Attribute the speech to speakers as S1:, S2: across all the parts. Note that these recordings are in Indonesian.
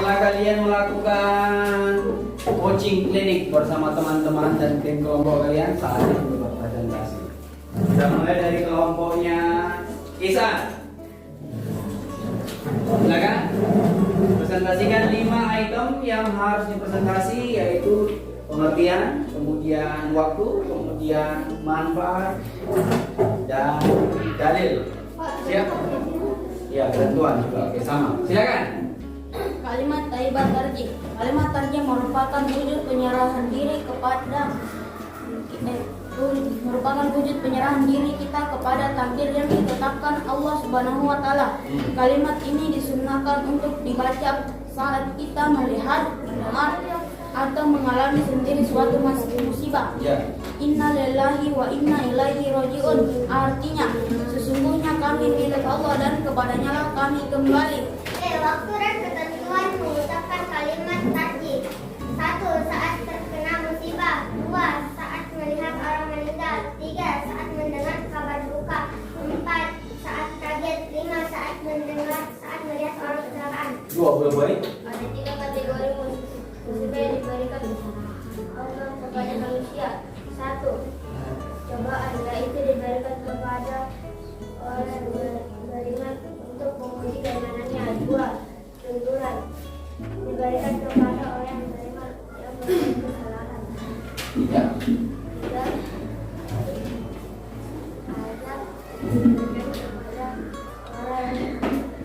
S1: setelah kalian melakukan coaching klinik bersama teman-teman dan tim kelompok kalian, saatnya untuk berpresentasi. Kita mulai dari kelompoknya Isan. Silakan presentasikan 5 item yang harus dipresentasi, yaitu pengertian, kemudian waktu, kemudian manfaat, dan dalil. Siap? Ya, bantuan juga. Oke, sama. Silakan.
S2: Kalimat Thayyibat Tarjih. Kalimat tarjih merupakan wujud penyerahan diri kita kepada takdir yang ditetapkan Allah Subhanahu wa taala. Kalimat ini disunnahkan untuk dibaca saat kita melihat, mendengar, atau mengalami sendiri suatu musibah. Inna lillahi wa inna ilaihi rajiun. Artinya, sesungguhnya kami milik Allah dan kepadanya lah kami kembali.
S3: Waktu dan ketentuan mengucapkan kalimat tarjih. 1. Saat terkena musibah. 2. Saat melihat orang meninggal. 3. Saat mendengar kabar duka. 4. Saat kaget. 5. Saat melihat orang kecelakaan.
S1: 20 baik.
S3: Ada 3 kategori musibah yang diberikan Allah kepada manusia. 1. Cobaan, yaitu diberikan kepada orang beriman untuk menguji keimanannya. 2. Tuntunan, diberikan kepada orang beriman yang melakukan kesalahan. 3. Azab, diberikan kepada orang yang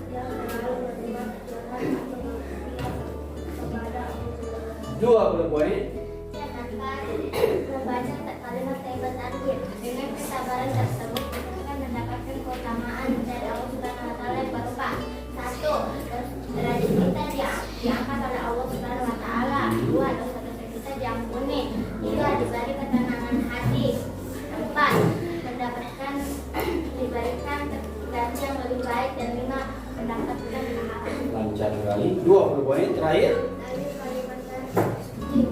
S3: selalu menerima kejaran atau maksiat kepada Allah.
S1: 20 poin.
S3: Membaca kalimat Thayyibat Tarjih dengan kesabaran tersebut kita akan mendapatkan keutamaan dari Allah Subhanahu wa taala yang berupa 1. Derajat kita diangkat oleh Allah Subhanahu wa taala. 2. Dosa-dosa kita diampuni. 3. Diberi ketenangan hati. 4. Diberikan ganti yang lebih baik. Dan 5. Mendapatkan pahala.
S1: Lancar sekali. 20 poin terakhir.
S3: Dari kalimat tarjih.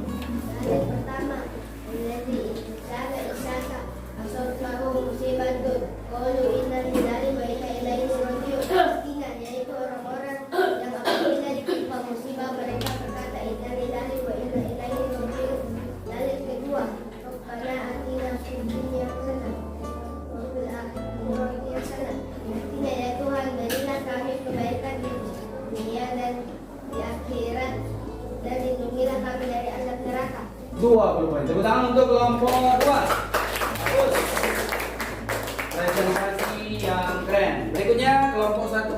S3: Yang pertama, allazi jaga isaka asabahu musibatun qalu inna lillahi wa inna ilaihi raji'un. Artinya, yaitu orang-orang yang apabila ditimpa musibah mereka berkata inna lillahi wa inna ilaihi raji'un. Dalil kedua, Rabbana atina fid dunya hasanah wa fil akhirati hasanah. Artinya, ya Tuhan, berilah kami kebaikan di dunia dan di akhirat, dan lindungilah kami dari azab neraka.
S1: 20 poin. Tepuk tangan untuk kelompok 2. Bagus. Presentasi yang keren. Berikutnya kelompok 1.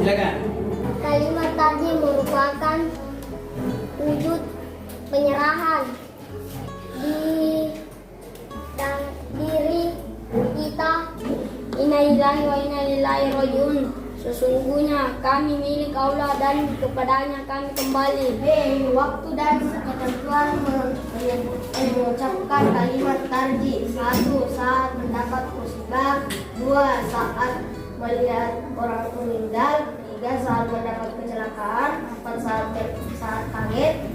S1: Silakan.
S3: Kalimat tarjih merupakan wujud penyerahan dan diri kita. Inna lillahi wa inna ilaihi raji'un. Sesungguhnya kami milik Allah dan kepadanya kami kembali. Waktu dan ketentuan mengucapkan kalimat tarjih. 1. Saat mendapat musibah. 2. Saat melihat orang meninggal. 3. Saat mendapat kecelakaan. 4. Saat kaget.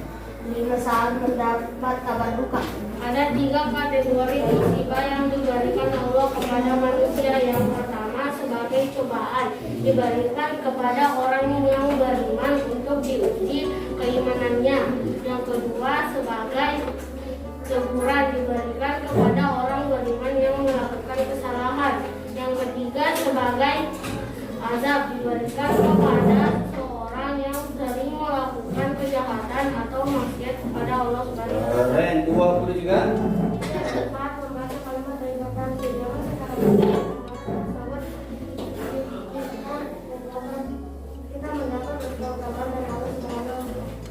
S3: 5. Saat mendapat kabar duka.
S2: Ada 3 kategori musibah yang diberikan Allah kepada manusia. Yang pertama, sebagai cobaan, diberikan kepada orang yang beriman untuk diuji keimanannya. Yang kedua, sebagai teguran, diberikan kepada orang beriman yang melakukan kesalahan. Yang ketiga, sebagai azab, diberikan kepada seorang yang sering melakukan kejahatan atau maksiat kepada Allah Subhanahu wa taala.
S1: Keren. 20 juga.
S3: Yang keempat, membaca kalimat Thayyibat Tarjih. Jangan sekarang kita mendapat keutamaan dari Allah Subhanahu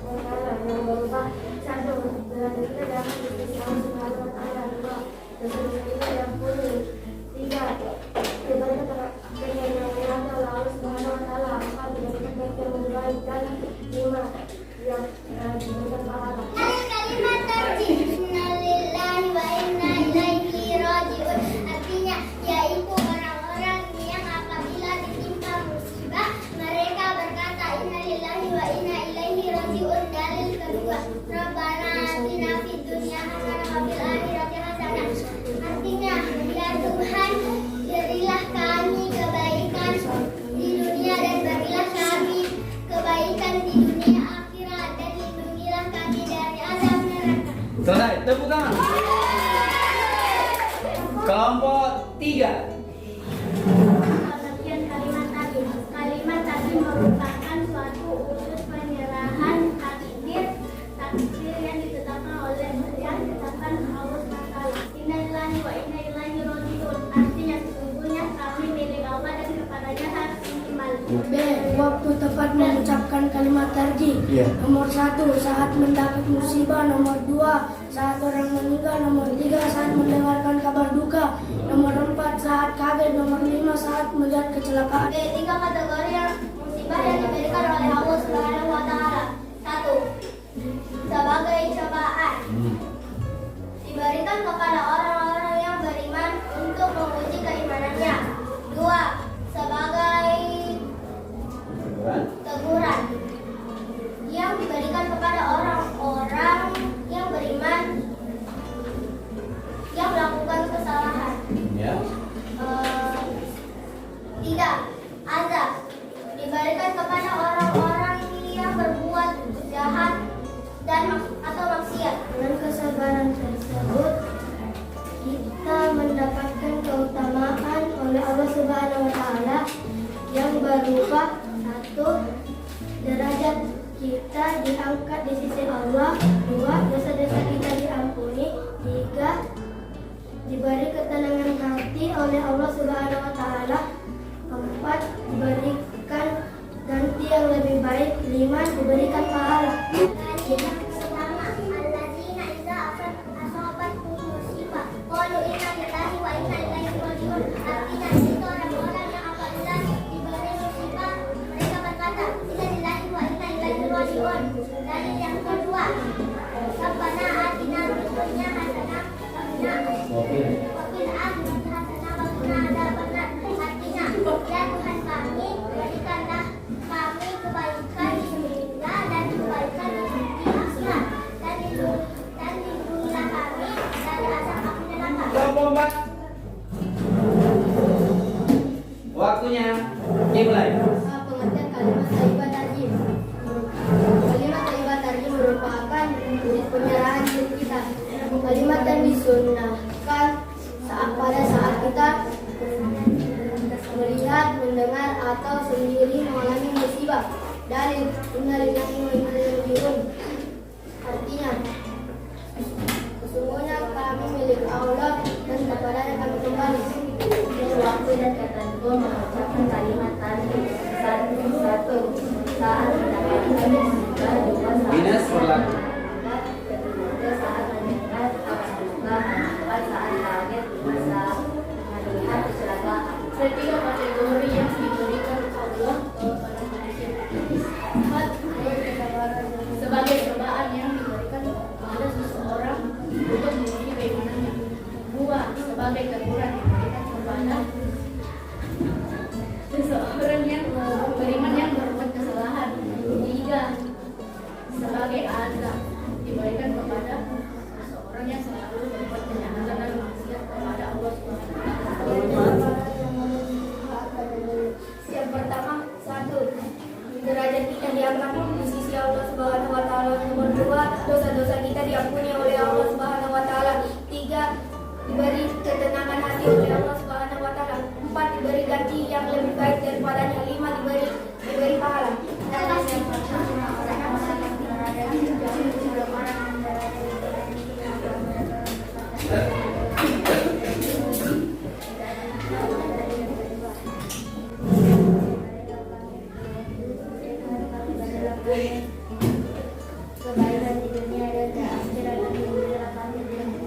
S3: wa taala yang berupa 1. Derajat kita dapat di sisi Allah Subhanahu wa taala. 2. Dosa kita diampuni. 3. Diberi ketenangan oleh Allah Subhanahu wa taala. 4. Diberikan baik yang lebih baik. Dan 5. Yang diberikan pahala. Kalimat tarjih. Innalillahi
S1: Kelompok 3.
S3: Pengertian kalimat tadi. Kalimat tadi merupakan suatu unsur penyerahan takdir yang ditetapkan oleh Allah SWT. Innalillahi wa inna ilaihi raji'un. Artinya sesungguhnya kami milik Allah dan kepadanya harus kembali.
S4: B. Waktu tepat mengucapkan kalimat tarjih. Nomor 1 saat mendapat musibah. Nomor 2 saat orang meninggal. Nomor 3 saat mendengarkan kabar duka. Nomor 4 saat kaget. Nomor 5 saat melihat kecelakaan.
S3: B. 3 kategori yang musibah yang diberikan oleh Allah Subhanahu wa taala. 1. Sebagai cobaan. Diberikan kepada orang-orang yang beriman untuk menguji keimanannya. 2. Sebagai teguran yang diberikan kepada orang-orang yang beriman yang melakukan kesalahan.
S1: Ya.
S3: 3. Azab diberikan kepada orang-orang yang berbuat jahat dan atau maksiat.
S4: Dengan kesabaran tersebut kita mendapatkan keutamaan oleh Allah Subhanahu wa taala yang berupa 1. Derajat kita diangkat di sisi Allah. 2. Dosa-dosa kita diampuni. 3. Diberi ketenangan hati oleh Allah Subhanahu wa taala. 4. Diberikan ganti yang lebih baik. 5. Diberikan pahala.
S3: Artinya itu orang-orang yang apabila diberi musibah mereka berkata inna lillahi wa inna ilaihi raji'un. Dan yang kedua, Rabbana atina fid dunya hasanah wa fil akhirati hasanah wa qina adzabannar. Artinya, ya Tuhan kami, berikanlah kami kebaikan di dunia dan kebaikan di akhirat, dan lindungilah kami dari azab api neraka.
S1: Kelompok 4. Waktunya dimulai.
S4: Pengertian kalimat thayyibah tarjih. Kalimat thayyibah tarjih merupakan penyerahan diri kita. Kalimat yang disunnahkan pada saat kita melihat, mendengar atau sendiri mengalami musibah. Dalil innalillahi wa inna ilaihi raji'un. Artinya sesungguhnya kami milik Allah dan kepadanya kami kembali.
S3: Waktu dan ketentu mengucapkan kalimat tadi. 1. Saat mendapatkan musibah. 2. Saat
S1: Minus berlaku.
S3: 3. Saat mendengar kabar duka. 4. Saat kaget. 5. Saat melihat kecelakaan.
S4: Ketiga kategori yang diberikan Allah kepada manusia. 4. Sebagai cobaan yang diberikan kepada seseorang untuk menguji keimanannya. 2. Sebagai teguran yang diberikan kepada seseorang yang beriman yang berbuat kesalahan. 3. Sebagai azab diberikan kepada seseorang yang selalu berbuat kejahatan dan maksiat kepada Allah Subhanahu wa taala. Yang pertama, 1. Derajat kita diangkat di sisi Allah Subhanahu wa taala. Nomor 2, dosa-dosa kita diampuni oleh Allah Subhanahu wa taala. 3. Diberi ketenangan hati oleh Allah Subhanahu wa taala. 4. Diberi ganti yang lebih baik daripadanya. 5. Diberi pahala.
S3: Kebaikan di dunia dan di akhirat dan lindungilah kami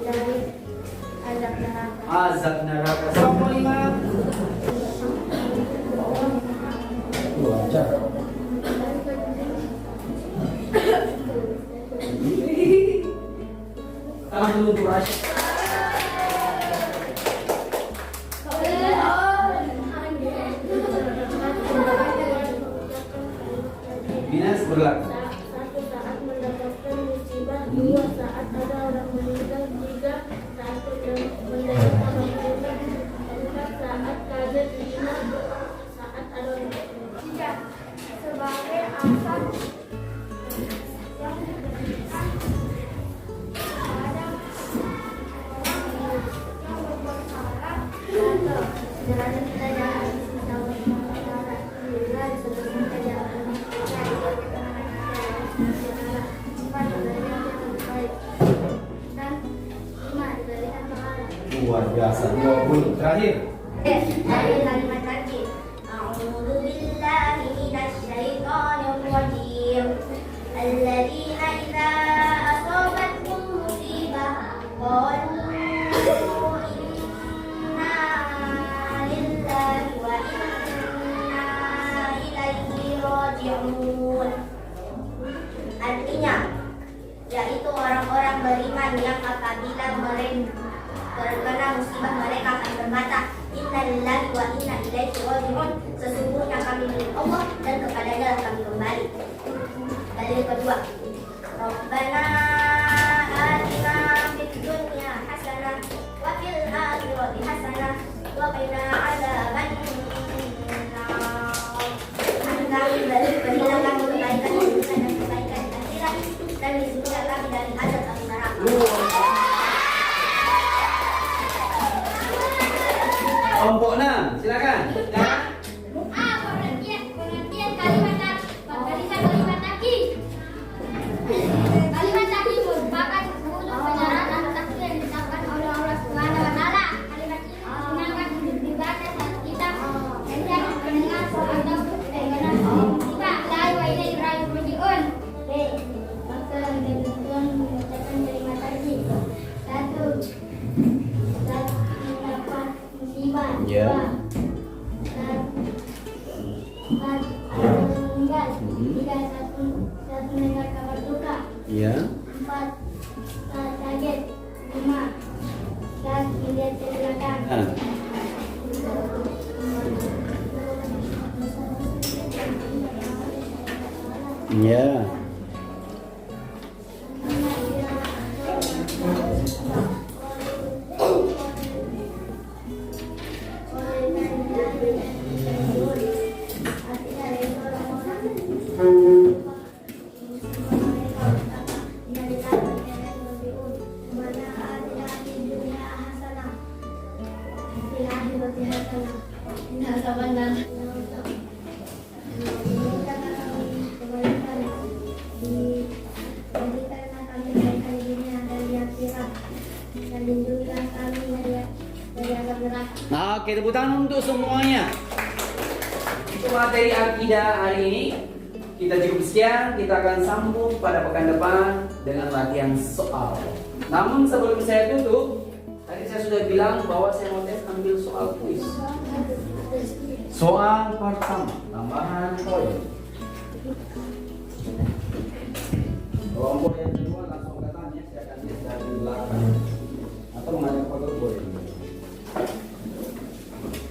S3: dari azab neraka.
S1: Azab neraka. Kelompok 5. Wajar. Tangan dulu untuk Rasyid. Minus berlaku.
S3: 1. Saat mendapatkan musibah. 2. Saat ada orang meninggal. 3. Saat mendengar kabar duka. 4. Saat kaget. 5. Saat ada orang 3. Sebagai asap yang diberikan kepada orang yang berbuat salah
S1: biasa. 20. Terakhir.
S3: Dari kalimat tadi. A'udzu billahi minasy syaithanir rajim. Alladzina idza asabatkum musibah qalu inna lillahi wa inna ilaihi raji'un. Artinya, yaitu orang-orang beriman yang apabila mereka terkena musibah mereka akan berkata innalillahi wa inna ilaihi raji'un, sesungguhnya kami milik Allah dan kepadanya kami kembali. Dalil kedua, Rabbana atina fid dunya hasanah wa fil akhirati hasanah wa qina adzaban nar. Kami berikan kebaikan di dunia dan kebaikan di akhirat, dan lindungilah kami dari azab api neraka.
S1: Kelompok 6, silakan.
S3: Pengertian kalimat tadi. Kalimat tadi merupakan wujud penjelasan takdir yang disampaikan oleh Allah Subhanahu wa taala. Kalimat ini digunakan dibaca saat kita hendak mendengar atau mendengar musibah. La wa ilaihi raji'un. Maka ketentuan mengucapkan kalimat tadi. 1. Mendapat musibah.
S1: Ya.
S3: 2. Meninggal. 3. Saat mendengar kabar duka.
S1: Iya.
S3: 4. Saat kaget. 5. Saat melihat kecelakaan.
S1: Iya. Nah, oke, tepuk tangan untuk semuanya. Itu materi akidah hari ini. Kita cukup sekian, kita akan sambung pada pekan depan dengan latihan soal. Namun sebelum saya tutup, tadi saya sudah bilang bahwa saya mau tes ambil soal kuis. Soal pertama, tambahan poin. Kelompok yang kedua langsung ke tanya, saya akan tes dari belakang. Atau mengajak foto boleh.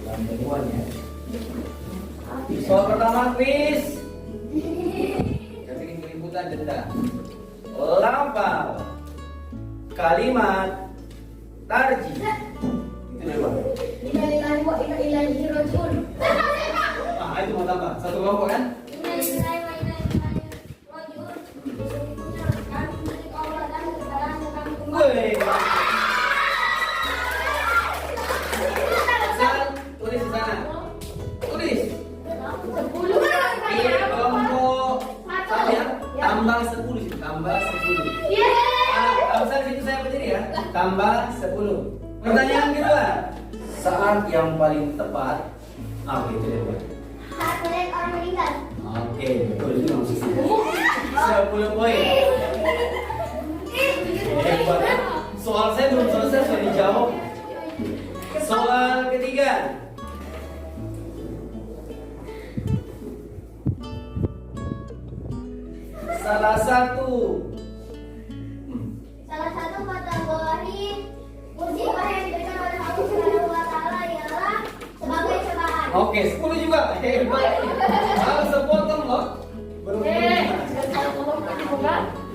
S1: Yang kedua ya. Soal pertama kuis. Kita bikin keributan denda. Lafal kalimat tarjih. Itu dulu.
S3: Innalillahi wa inna ilaihi raji'un.
S1: Ah, itu mau tambah. Satu kelompok kan?
S3: Innalillahi wa inna ilaihi raji'un. Kami milik Allah dan kepadanya kami kembali.
S1: Woi. Tulis di sana. Tulis.
S3: 10.
S1: Iya, kelompok saya tambah 10 sih, tambah 10. Absen situ saya berdiri ya. Tambah 10. Pertanyaan kedua. Saat yang paling tepat. Gitu deh, Pak.
S3: Saat melihat orang meninggal.
S1: Oke, betul itu maksudnya. 10 poin. Hebat ya. Soal saya belum selesai sudah dijawab. Soal ketiga. Salah satu
S3: kategori musibah yang diberikan oleh Allah Subhanahu wa taala ialah sebagai cobaan.
S1: Oke, 10 juga. Hebat. Harus sepotong loh. Belum.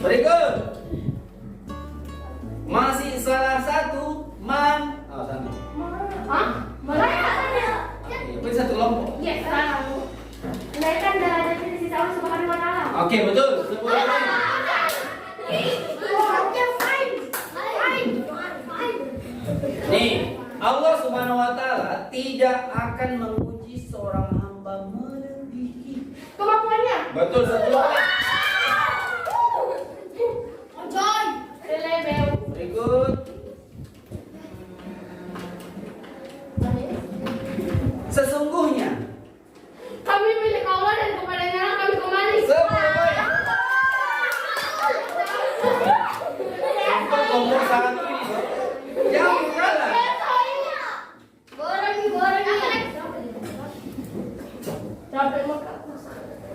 S1: Berikut. Masih salah satu man. Oh, sana.
S2: Hah?
S1: Oke, beri satu kelompok.
S2: Yes, tahu. Menaikkan derajat sisi Allah Subhanahu wa taala.
S1: Oke, betul. 10 poin. Nih, Allah Subhanahu wa taala tidak akan menguji seorang hamba melebihi
S2: Kemampuannya.
S1: betul 10 poin.
S2: Enjoy. Lebel.
S1: Berikut.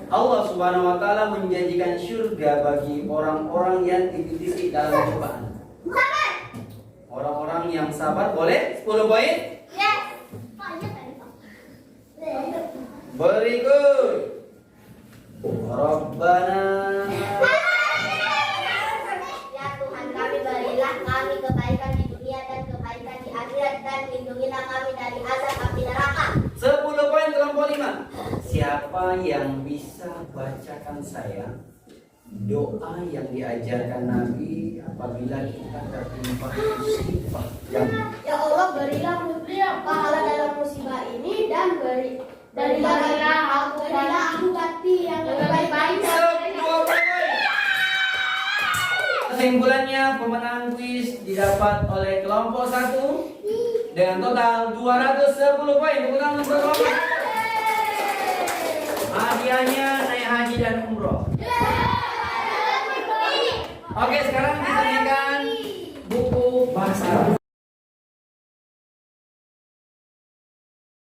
S1: Allah Subhanahu wa taala menjanjikan surga bagi orang-orang yang dititipi dalam cobaan. Orang-orang yang sabar boleh 10 poin?
S3: Yes.
S1: Berikut. Rabbana
S3: Ya Tuhan kami, berilah kami kebaikan di dunia dan kebaikan di akhirat, dan lindungilah kami dari azab api neraka.
S1: 10 poin kelompok 5. Siapa yang bisa bacakan saya doa yang diajarkan Nabi apabila kita tertimpa musibah?
S4: Ya Allah, berilah pahala dalam musibah ini dan berilah aku hati yang lebih baik.
S1: 10 poin. Kesimpulannya pemenang kuis didapat oleh kelompok 1 dengan total 210 poin. Tepuk tangan untuk kelompok. Hadiahnya naik haji dan umroh. Oke, sekarang kita